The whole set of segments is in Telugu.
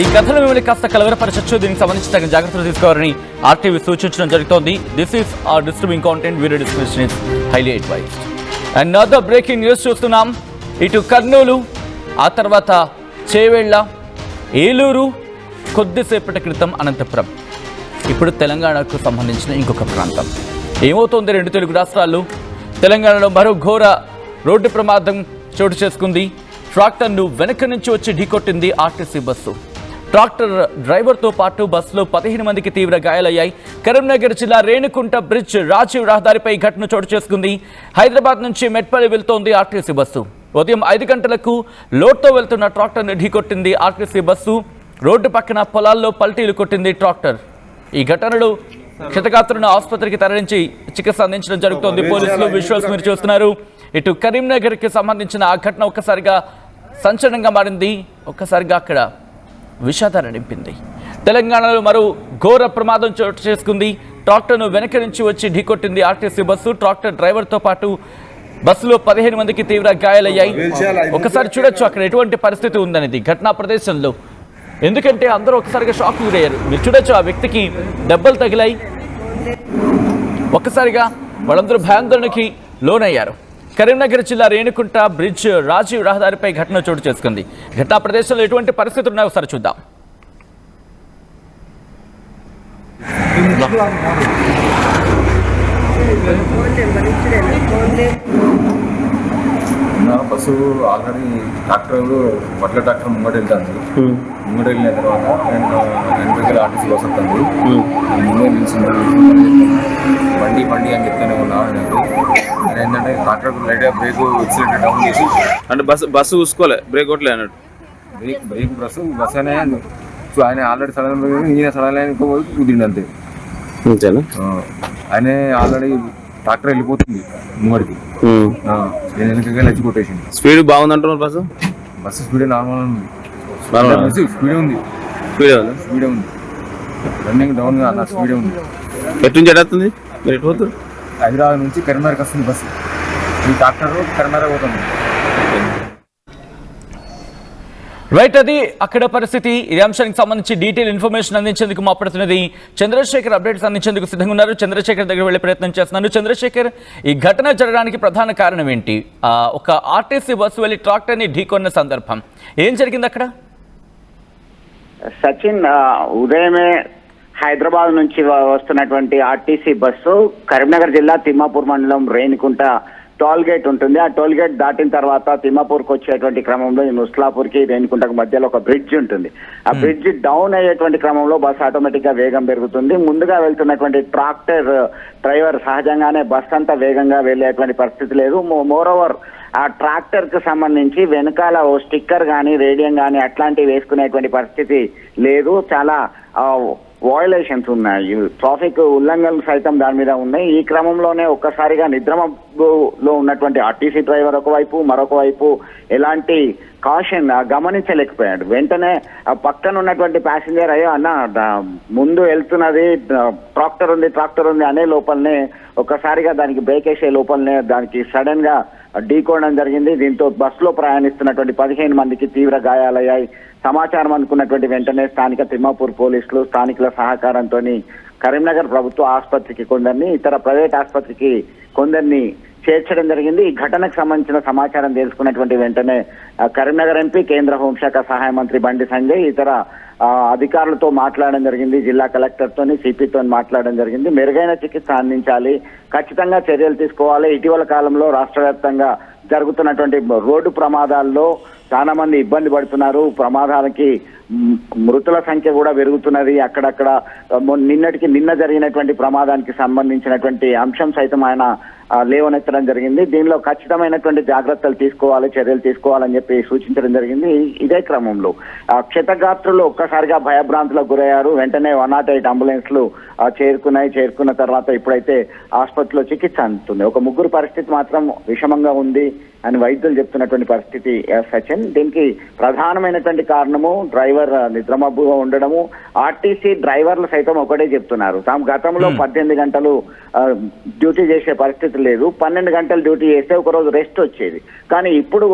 ఈ కథను మిమ్మల్ని కాస్త కలవరపరచచ్చు. దీనికి సంబంధించి తగిన జాగ్రత్తలు తీసుకోవాలని ఆర్టీవీ సూచించడం జరుగుతోంది. This is disturbing content, video description is highly advised. And other breaking news చూస్తున్నాం. ఇటు కర్నూలు, ఆ తర్వాత చేవెళ్ళ, ఏలూరు, కొద్దిసేపటి క్రితం అనంతపురం, ఇప్పుడు తెలంగాణకు సంబంధించిన ఇంకొక ప్రాంతం. ఏమవుతోంది రెండు తెలుగు రాష్ట్రాల్లో? తెలంగాణలో మరో ఘోర రోడ్డు ప్రమాదం చోటు చేసుకుంది. ట్రాక్టర్ను వెనక నుంచి వచ్చి ఢీకొట్టింది ఆర్టీసీ బస్సు. ట్రాక్టర్ డ్రైవర్తో పాటు బస్సులో 15 మందికి తీవ్ర గాయాలయ్యాయి. కరీంనగర్ జిల్లా రేణుకుంట బ్రిడ్జ్ రాజీవ్ రహదారిపై ఘటన చోటు చేసుకుంది. హైదరాబాద్ నుంచి మెట్పల్లి వెళ్తోంది ఆర్టీసీ బస్సు. ఉదయం 5 గంటలకు లోడ్తో వెళ్తున్న ట్రాక్టర్ను ఢీకొట్టింది ఆర్టీసీ బస్సు. రోడ్డు పక్కన పొలాల్లో పల్టీలు కొట్టింది ట్రాక్టర్. ఈ ఘటనలో క్షతగాత్రులను ఆసుపత్రికి తరలించి చికిత్స అందించడం జరుగుతోంది. పోలీసులు విజువల్స్ మీరు చూస్తున్నారు. ఇటు కరీంనగర్కి సంబంధించిన ఆ ఘటన ఒక్కసారిగా సంచలనంగా మారింది. ఒక్కసారిగా అక్కడ విషాదాన్ని నింపింది. తెలంగాణలో మరో ఘోర ప్రమాదం చోటు చేసుకుంది. ట్రాక్టర్ను వెనక నుంచి వచ్చి ఢీకొట్టింది ఆర్టీసీ బస్సు. ట్రాక్టర్ డ్రైవర్తో పాటు బస్సులో 15 మందికి తీవ్ర గాయాలయ్యాయి. ఒకసారి చూడొచ్చు అక్కడ ఎటువంటి పరిస్థితి ఉందనేది ఘటనా ప్రదేశంలో. ఎందుకంటే అందరూ ఒకసారిగా షాక్ గురయ్యారు. మీరు చూడొచ్చు ఆ వ్యక్తికి దెబ్బలు తగిలాయి. ఒక్కసారిగా వాళ్ళందరూ భయాందోళనకి లోనయ్యారు. కరీంనగర్ జిల్లా రేణుకుంట బ్రిడ్జ్ రాజీవ్ రహదారిపై ఘటన చోటు చేసుకుంది. ఘటనా ప్రదేశంలో ఎటువంటి పరిస్థితులు ఉన్నాయో ఒకసారి చూద్దాం. బస్సు ఆల్రెడీ ట్రాక్టర్ వడ్ల ట్రాక్టర్ ముంగట వెళ్తాను. ముంగట వెళ్ళిన తర్వాత నేను దగ్గర ఆర్టీసీ బస్ వస్తుంది. ముందే నిలిచింది బండి అని చెప్తూనే ఉన్నాను. నేను ఏంటంటే ట్రాక్టర్ లైట్గా బ్రేక్ ఎక్సిలేటర్ డౌన్ చేసి అంటే బస్సు చూసుకోలే, బ్రేక్ కొట్టలే అన్నట్టు. బ్రేక్ బస్ అనే ఆయన ఆల్రెడీ సడన్ ఈయన సడన్ ఇంకో కుదిరింది అంతే. ఆయన ఆల్రెడీ ట్రాక్టర్ వెళ్ళిపోతుంది ముంగడికి. నేను వెనకగా లచ్చి కొట్టేసింది. స్పీడ్ బాగుందంటున్నారు బస్సు స్పీడ్ నార్మల్ ఉంది. స్పీడే ఉంది. రన్నింగ్ డౌన్ అన్న స్పీడే ఉంది. ఎటు నుంచి ఎడుతుంది? మీరు ఎటు పోతుంది? హైదరాబాద్ నుంచి కరీంనగర్కి వస్తుంది బస్సు. ఈ ట్రాక్టర్ కరీంనగర్ పోతుంది. రైట్, అది అక్కడ పరిస్థితి. ఈ అంశానికి సంబంధించి డీటెయిల్ ఇన్ఫర్మేషన్ అందించేందుకు మా ప్రతినిధి చంద్రశేఖర్ అప్డేట్స్ అందించేందుకు సిద్ధంగా ఉన్నారు. చంద్రశేఖర్ దగ్గర వెళ్ళే ప్రయత్నం చేస్తున్నాను. చంద్రశేఖర్, ఈ ఘటన జరగడానికి ప్రధాన కారణం ఏంటి? ఒక ఆర్టీసీ బస్సు వెళ్ళి ట్రాక్టర్ని ఢీకొన్న సందర్భం ఏం జరిగింది అక్కడ? సచిన్, ఉదయమే హైదరాబాద్ నుంచి వస్తున్నటువంటి ఆర్టీసీ బస్సు కరీంనగర్ జిల్లా తిమ్మాపూర్ మండలం రేణుకుంట టోల్ గేట్ ఉంటుంది. ఆ టోల్ గేట్ దాటిన తర్వాత తిమ్మాపూర్కి వచ్చేటువంటి క్రమంలో ఈ ముస్లాపూర్కి రేణుకుంటకు మధ్యలో ఒక బ్రిడ్జ్ ఉంటుంది. ఆ బ్రిడ్జ్ డౌన్ అయ్యేటువంటి క్రమంలో బస్సు ఆటోమేటిక్ గా వేగం పెరుగుతుంది. ముందుగా వెళ్తున్నటువంటి ట్రాక్టర్ డ్రైవర్ సహజంగానే బస్ అంతా వేగంగా వెళ్ళేటువంటి పరిస్థితి లేదు. మోరోవర్ ఆ ట్రాక్టర్ కు సంబంధించి వెనకాల ఓ స్టిక్కర్ కానీ రేడియం కానీ అట్లాంటివి వేసుకునేటువంటి పరిస్థితి లేదు. చాలా వయలేషన్స్ ఉన్నాయి, ట్రాఫిక్ ఉల్లంఘనలు సైతం దాని మీద ఉన్నాయి. ఈ క్రమంలోనే ఒక్కసారిగా నిద్రమబ్బులో ఉన్నటువంటి ఆర్టీసీ డ్రైవర్ ఒకవైపు, మరొక వైపు ఎలాంటి కాషన్ గమనించలేకపోయాడు. వెంటనే పక్కన ఉన్నటువంటి ప్యాసింజర్ అయ్యో అన్న ముందు వెళ్తున్నది ట్రాక్టర్ ఉంది అనే లోపలనే ఒక్కసారిగా దానికి బ్రేక్ వేసే లోపలనే దానికి సడన్ గా ఢీకోవడం జరిగింది. దీంతో బస్సులో ప్రయాణిస్తున్నటువంటి 15 మందికి తీవ్ర గాయాలయ్యాయి. సమాచారం అందుకున్నటువంటి వెంటనే స్థానిక తిమ్మాపూర్ పోలీసులు స్థానికుల సహకారంతో కరీంనగర్ ప్రభుత్వ ఆసుపత్రికి కొందరిని, ఇతర ప్రైవేట్ ఆసుపత్రికి కొందరిని చేర్చడం జరిగింది. ఈ ఘటనకు సంబంధించిన సమాచారం తెలుసుకున్నటువంటి వెంటనే కరీంనగర్ ఎంపీ, కేంద్ర హోంశాఖ సహాయ మంత్రి బండి సంజయ్ ఇతర అధికారులతో మాట్లాడడం జరిగింది. జిల్లా కలెక్టర్ తోని, సిపితో మాట్లాడడం జరిగింది. మెరుగైన చికిత్స అందించాలి, ఖచ్చితంగా చర్యలు తీసుకోవాలి. ఇటీవల కాలంలో రాష్ట్ర వ్యాప్తంగా జరుగుతున్నటువంటి రోడ్డు ప్రమాదాల్లో చాలా మంది ఇబ్బంది పడుతున్నారు. ప్రమాదాలకి మృతుల సంఖ్య కూడా పెరుగుతున్నది. అక్కడక్కడ నిన్న జరిగినటువంటి ప్రమాదానికి సంబంధించినటువంటి అంశం సైతం ఆయన లేవనెత్తడం జరిగింది. దీనిలో ఖచ్చితమైనటువంటి జాగ్రత్తలు తీసుకోవాలి, చర్యలు తీసుకోవాలని చెప్పి సూచించడం జరిగింది. ఇదే క్రమంలో క్షతగాత్రులు ఒక్కసారిగా భయభ్రాంతులకు గురయ్యారు. వెంటనే 108 అంబులెన్స్లు చేరుకున్న తర్వాత ఇప్పుడైతే ఆసుపత్రిలో చికిత్స అందుతుంది. ఒక 3 పరిస్థితి మాత్రం విషమంగా ఉంది అని వైద్యులు చెప్తున్నటువంటి పరిస్థితి సచిన్. దీనికి ప్రధానమైనటువంటి కారణము డ్రైవర్ నిద్రమబ్బుగా ఉండడము. ఆర్టీసీ డ్రైవర్లు సైతం ఒకటే చెప్తున్నారు, తాము గతంలో 18 గంటలు డ్యూటీ చేసే పరిస్థితి లేదు. 12 గంటలు డ్యూటీ చేస్తే ఒక రోజు రెస్ట్ వచ్చేది. కానీ ఇప్పుడు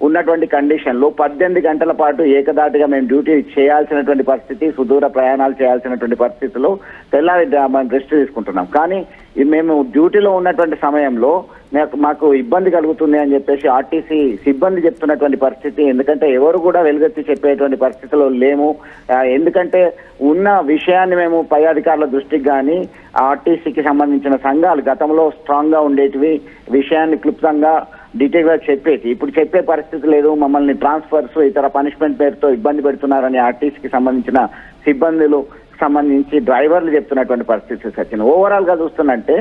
ఉన్నటువంటి కండిషన్లో 18 గంటల పాటు ఏకదాటిగా మేము డ్యూటీ చేయాల్సినటువంటి పరిస్థితి, సుదూర ప్రయాణాలు చేయాల్సినటువంటి పరిస్థితిలో తెల్లారి మనం రెస్ట్ తీసుకుంటున్నాం. కానీ మేము డ్యూటీలో ఉన్నటువంటి సమయంలో మాకు ఇబ్బంది కలుగుతుంది అని చెప్పేసి ఆర్టీసీ సిబ్బంది చెప్తున్నటువంటి పరిస్థితి. ఎందుకంటే ఎవరు కూడా వెలుగెత్తి చెప్పేటువంటి పరిస్థితిలో లేము. ఎందుకంటే ఉన్న విషయాన్ని మేము పై అధికారుల దృష్టికి కానీ ఆర్టీసీకి సంబంధించిన సంఘాలు గతంలో స్ట్రాంగ్ గా ఉండేటివి, విషయాన్ని క్లుప్తంగా డీటెయిల్ గా చెప్పేది. ఇప్పుడు చెప్పే పరిస్థితి లేదు. మమ్మల్ని ట్రాన్స్ఫర్స్ ఇతర పనిష్మెంట్ పేరుతో ఇబ్బంది పెడుతున్నారని ఆర్టీసీకి సంబంధించిన సిబ్బందులు సంబంధించి డ్రైవర్లు చెప్తున్నటువంటి పరిస్థితి సచిన్. ఓవరాల్ గా చూస్తున్నట్టే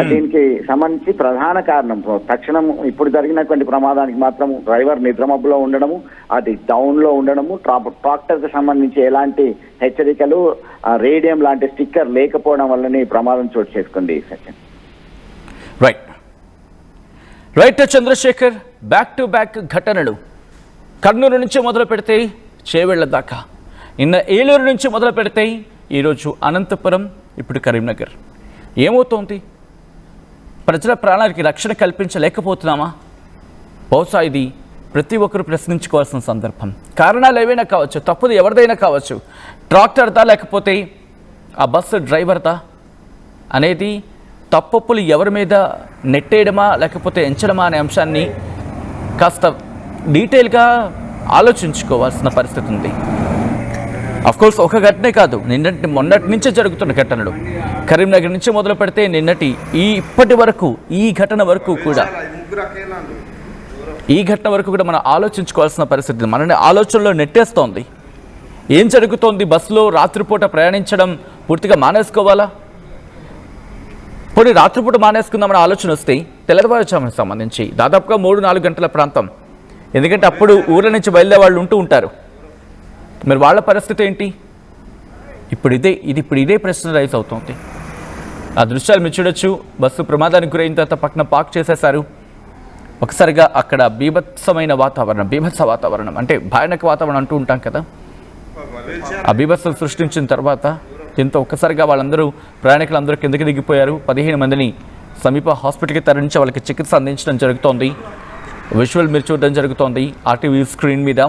దీనికి సంబంధించి ప్రధాన కారణం తక్షణం ఇప్పుడు జరిగినటువంటి ప్రమాదానికి మాత్రం డ్రైవర్ నిద్రమబ్బులో ఉండడము, అది డౌన్ లో ఉండడము, ట్రాక్టర్ కి సంబంధించి ఎలాంటి హెచ్చరికలు, రేడియం లాంటి స్టిక్కర్ లేకపోవడం వల్లనే ఈ ప్రమాదం చోటు చేసుకుంది Sachin. Right Chandrashekar, back to back ఘటనలు కర్నూలు నుంచి మొదలు పెడితే చేవెళ్ల దాకా, నిన్న ఏలూరు నుంచి మొదలు పెడితే ఈరోజు అనంతపురం, ఇప్పుడు కరీంనగర్. ఏమవుతోంది? ప్రజల ప్రాణానికి రక్షణ కల్పించలేకపోతున్నామా? బహుశా ఇది ప్రతి ఒక్కరు ప్రశ్నించుకోవాల్సిన సందర్భం. కారణాలు ఏవైనా కావచ్చు, తప్పుది ఎవరిదైనా కావచ్చు, ట్రాక్టర్దా లేకపోతే ఆ బస్సు డ్రైవర్దా అనేది తప్పులు ఎవరి మీద నెట్టేయడమా లేకపోతే ఎంచడమా అనే అంశాన్ని కాస్త డీటెయిల్గా ఆలోచించుకోవాల్సిన పరిస్థితి ఉంది. అఫ్కోర్స్ ఒక ఘటనే కాదు, మొన్నటి నుంచే జరుగుతున్న ఘటనలు. కరీంనగర్ నుంచి మొదలు పెడితే ఇప్పటి వరకు ఈ ఘటన వరకు కూడా మనం ఆలోచించుకోవాల్సిన పరిస్థితి మనని ఆలోచనలో నెట్టేస్తోంది. ఏం జరుగుతోంది? బస్సులో రాత్రిపూట ప్రయాణించడం పూర్తిగా మానేసుకోవాలా? పోనీ రాత్రిపూట మానేసుకుందామని ఆలోచన వస్తే తెల్లవారుజామునికి సంబంధించి దాదాపుగా 3-4 గంటల ప్రాంతం, ఎందుకంటే అప్పుడు ఊర్ల నుంచి బయలుదేరే వాళ్ళు ఉంటూ ఉంటారు. మరి వాళ్ళ పరిస్థితి ఏంటి? ఇప్పుడు ఇదే ప్రశ్న రైజ్ అవుతుంది. ఆ దృశ్యాలు మీరు చూడొచ్చు. బస్సు ప్రమాదానికి గురైన తర్వాత పక్కన పార్క్ చేసేశారు. ఒకసారిగా అక్కడ బీభత్స వాతావరణం, అంటే భయానక వాతావరణం అంటూ ఉంటాం కదా, ఆ బీభత్సం సృష్టించిన తర్వాత దీంతో ఒక్కసారిగా ప్రయాణికులందరూ కిందకి దిగిపోయారు. 15 మందిని సమీప హాస్పిటల్కి తరలించి వాళ్ళకి చికిత్స అందించడం జరుగుతోంది. విజువల్ మీరు చూడడం జరుగుతోంది ఆర్టీవీ స్క్రీన్ మీద.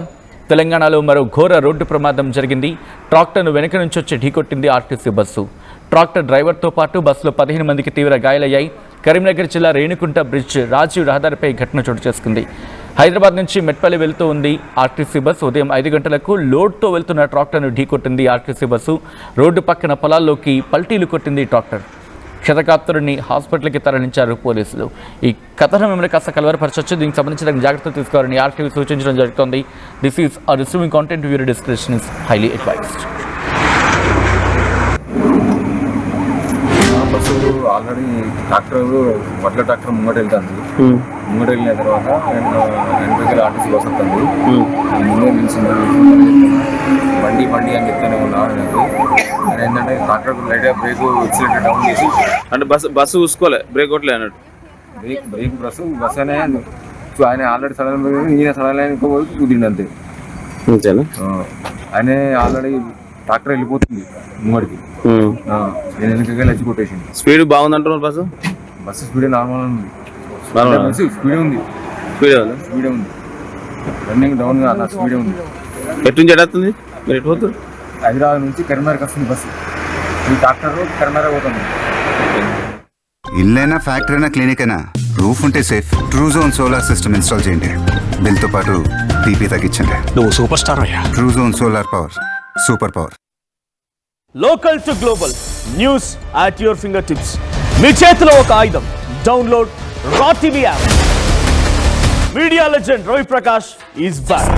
తెలంగాణలో మరో ఘోర రోడ్డు ప్రమాదం జరిగింది. ట్రాక్టర్ను వెనక నుంచి వచ్చి ఢీకొట్టింది ఆర్టీసీ బస్సు. ట్రాక్టర్ డ్రైవర్తో పాటు బస్సులో 15 మందికి తీవ్ర గాయాలయ్యాయి. కరీంనగర్ జిల్లా రేణికుంట బ్రిడ్జ్ రాజీవ్ రహదారిపై ఘటన చోటు చేసుకుంది. హైదరాబాద్ నుంచి మెట్పల్లి వెళ్తూ ఉంది ఆర్టీసీ బస్సు. ఉదయం 5 గంటలకు లోడ్తో వెళ్తున్న ట్రాక్టర్ను ఢీకొట్టింది ఆర్టీసీ బస్సు. రోడ్డు పక్కన పొలాల్లోకి పల్టీలు కొట్టింది ట్రాక్టర్. క్షతగాత్రుడిని హాస్పిటల్కి తరలించారు పోలీసులు. ఈ కథనం మిమ్మల్ని కాస్త కలవరపరచవచ్చు. దీనికి సంబంధించిన జాగ్రత్తలు తీసుకోవాలని ఆర్టీవీ సూచించడం జరుగుతోంది. దిస్ ఈస్ ఆ receiving content, viewer description is highly advised. Bus already వడ్ల ట్రాక్టర్ ముంగట వెళ్తుంది. ముంగట వెళ్ళిన తర్వాత వెనక ఆర్టీసీ బస్ వస్తుంది. ముందే నిలిచింది బండి అని చెప్తానే ఉన్నాను. ఏంటంటే ట్రాక్టర్ లైట్గా బ్రేక్ ఎక్సిలేటర్ డౌన్ చేసి, అంటే బస్సు చూసుకోలే, బ్రేక్ కొట్టలే అన్నట్టు. బ్రేక్ బస్ అనే ఆయన ఆల్రెడీ సడన్ ఈయన సడన్ లైన్ కుదిరింది అంతే. ఆయన ఆల్రెడీ ట్రాక్టర్ వెళ్ళిపోతుంది ముంగడికి, నేను వెనకగా లచ్చి కొట్టేసింది. స్పీడ్ బాగుందంటారు బస్సు స్పీడ్ నార్మల్ ఉంది, స్పీడే ఉంది, రన్నింగ్ డౌన్ కాదు, స్పీడే ఉంది. ఎటు నుంచి ఎడుతుంది? మీరు ఎటు పోతారు? హైదరాబాద్ నుంచి కరీంనగర్కి వస్తుంది బస్సు. ఈ ట్రాక్టర్ కరీంనగర్ పోతుంది. ఇల్లైనా ఫ్యాక్టరీ అయినా క్లినిక్ అయినా రూఫ్ ఉంటే safe. Truzon solar system install చేయండి. బిల్తో పాటు పీపీ తగ్గించండి. నువ్వు సూపర్ స్టార్ అయ్యా. Truzon solar power, super power. Local to global news at your finger tips. మీ చేతిలో ఒక ఆయుధం. డౌన్లోడ్ రా TV app. Media legend Ravi Prakash is back.